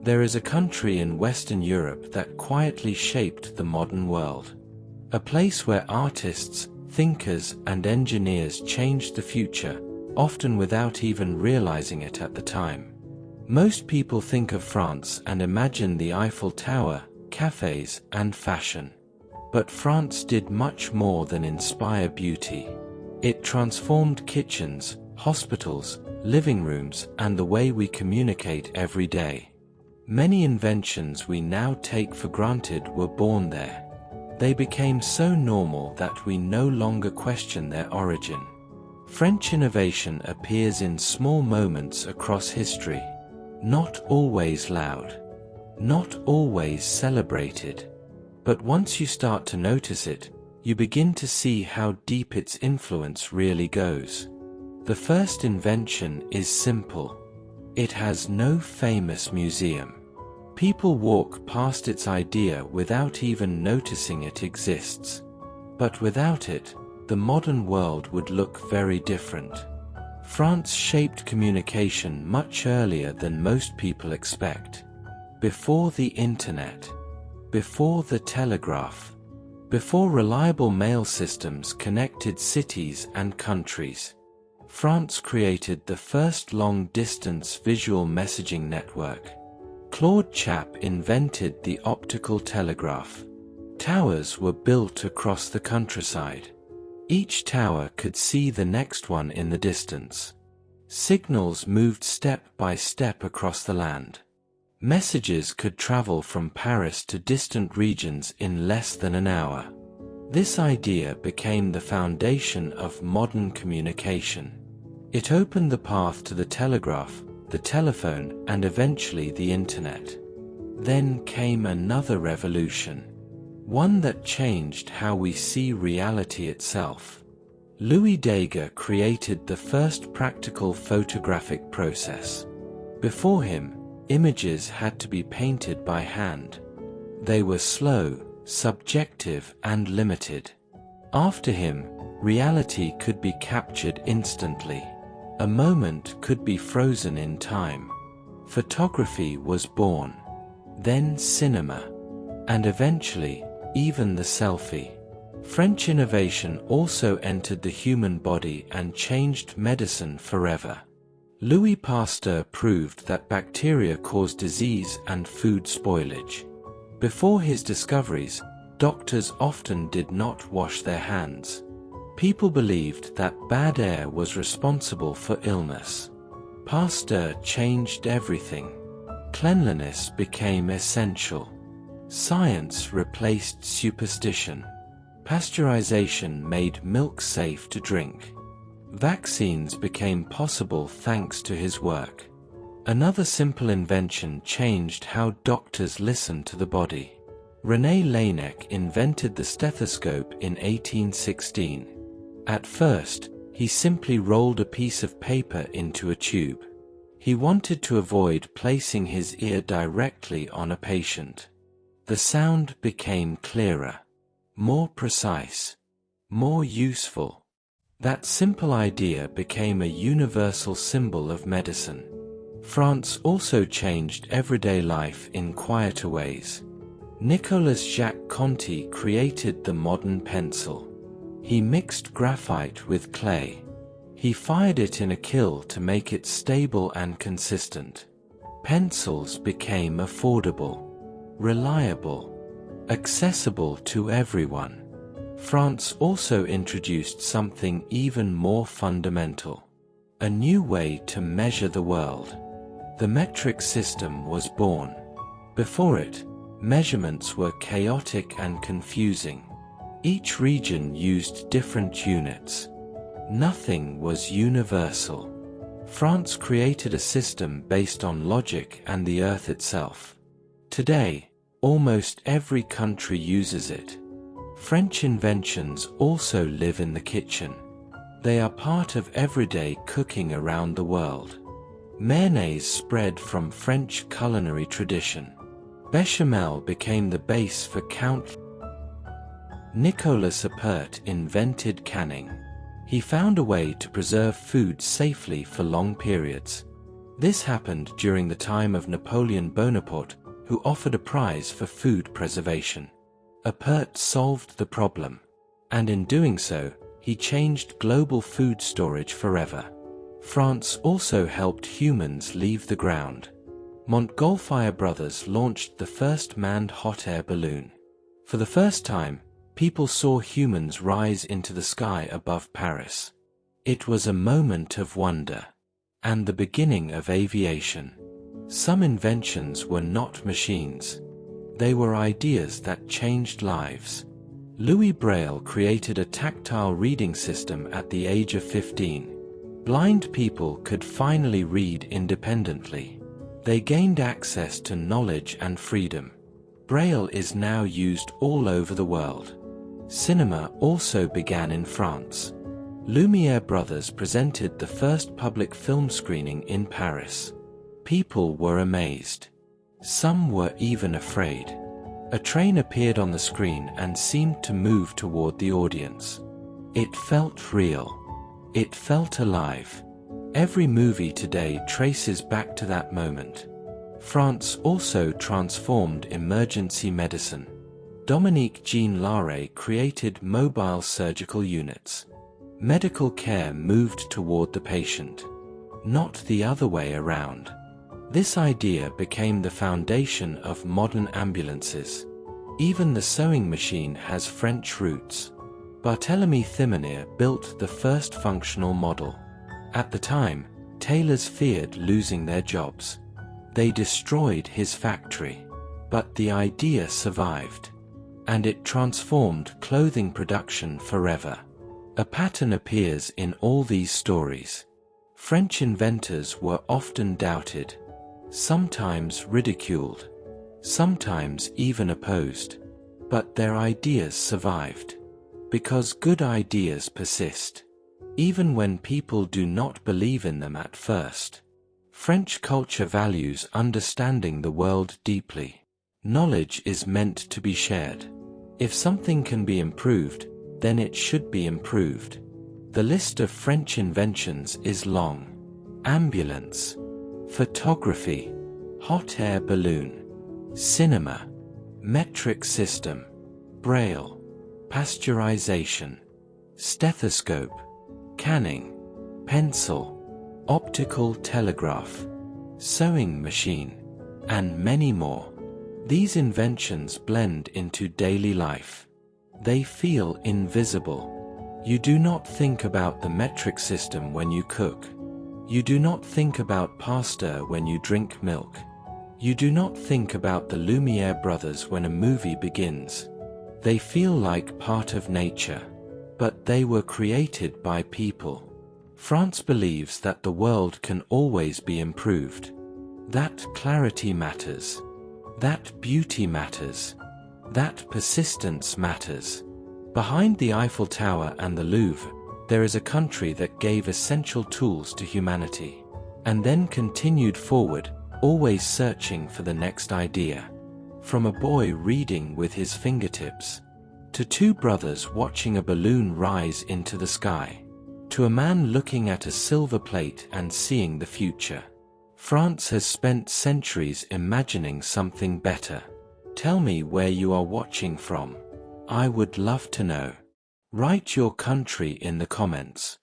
There is a country in Western Europe that quietly shaped the modern world. A place where artists, thinkers, and engineers changed the future, often without even realizing it at the time. Most people think of France and imagine the Eiffel Tower, cafes, and fashion. But France did much more than inspire beauty. It transformed kitchens, hospitals, living rooms, and the way we communicate every day. Many inventions we now take for granted were born there. They became so normal that we no longer question their origin. French innovation appears in small moments across history. Not always loud. Not always celebrated. But once you start to notice it, you begin to see how deep its influence really goes. The first invention is simple. It has no famous museum. People walk past its idea without even noticing it exists. But without it, the modern world would look very different. France shaped communication much earlier than most people expect. Before the internet. Before the telegraph. Before reliable mail systems connected cities and countries. France created the first long-distance visual messaging network. Claude Chappe invented the optical telegraph. Towers were built across the countryside. Each tower could see the next one in the distance. Signals moved step by step across the land. Messages could travel from Paris to distant regions in less than an hour. This idea became the foundation of modern communication. It opened the path to the telegraph, the telephone, and eventually the internet. Then came another revolution. One that changed how we see reality itself. Louis Daguerre created the first practical photographic process. Before him, images had to be painted by hand. They were slow, subjective, and limited. After him, reality could be captured instantly. A moment could be frozen in time. Photography was born. Then cinema. And eventually, even the selfie. French innovation also entered the human body and changed medicine forever. Louis Pasteur proved that bacteria cause disease and food spoilage. Before his discoveries, doctors often did not wash their hands. People believed that bad air was responsible for illness. Pasteur changed everything. Cleanliness became essential. Science replaced superstition. Pasteurization made milk safe to drink. Vaccines became possible thanks to his work. Another simple invention changed how doctors listened to the body. René Laennec invented the stethoscope in 1816. At first, he simply rolled a piece of paper into a tube. He wanted to avoid placing his ear directly on a patient. The sound became clearer, more precise, more useful. That simple idea became a universal symbol of medicine. France also changed everyday life in quieter ways. Nicolas Jacques Conti created the modern pencil. He mixed graphite with clay. He fired it in a kiln to make it stable and consistent. Pencils became affordable, reliable, accessible to everyone. France also introduced something even more fundamental. A new way to measure the world. The metric system was born. Before it, measurements were chaotic and confusing. Each region used different units. Nothing was universal. France created a system based on logic and the earth itself. Today, almost every country uses it. French inventions also live in the kitchen. They are part of everyday cooking around the world. Mayonnaise spread from French culinary tradition. Bechamel became the base for countless. Nicolas Appert invented canning. He found a way to preserve food safely for long periods. This happened during the time of Napoleon Bonaparte, who offered a prize for food preservation. Appert solved the problem, and in doing so, he changed global food storage forever. France also helped humans leave the ground. Montgolfier brothers launched the first manned hot air balloon. For the first time, people saw humans rise into the sky above Paris. It was a moment of wonder, and the beginning of aviation. Some inventions were not machines. They were ideas that changed lives. Louis Braille created a tactile reading system at the age of 15. Blind people could finally read independently. They gained access to knowledge and freedom. Braille is now used all over the world. Cinema also began in France. Lumière brothers presented the first public film screening in Paris. People were amazed. Some were even afraid. A train appeared on the screen and seemed to move toward the audience. It felt real. It felt alive. Every movie today traces back to that moment. France also transformed emergency medicine. Dominique Jean Larrey created mobile surgical units. Medical care moved toward the patient, not the other way around. This idea became the foundation of modern ambulances. Even the sewing machine has French roots. Barthélemy Thimonier built the first functional model. At the time, tailors feared losing their jobs. They destroyed his factory. But the idea survived, and it transformed clothing production forever. A pattern appears in all these stories. French inventors were often doubted, sometimes ridiculed, sometimes even opposed. But their ideas survived, because good ideas persist, even when people do not believe in them at first. French culture values understanding the world deeply. Knowledge is meant to be shared. If something can be improved, then it should be improved. The list of French inventions is long. Ambulance, photography, hot air balloon, cinema, metric system, braille, pasteurization, stethoscope, canning, pencil, optical telegraph, sewing machine, and many more. These inventions blend into daily life. They feel invisible. You do not think about the metric system when you cook. You do not think about pasta when you drink milk. You do not think about the Lumière brothers when a movie begins. They feel like part of nature, but they were created by people. France believes that the world can always be improved. That clarity matters. That beauty matters. That persistence matters. Behind the Eiffel Tower and the Louvre, there is a country that gave essential tools to humanity, and then continued forward, always searching for the next idea. From a boy reading with his fingertips, to two brothers watching a balloon rise into the sky, to a man looking at a silver plate and seeing the future. France has spent centuries imagining something better. Tell me where you are watching from. I would love to know. Write your country in the comments.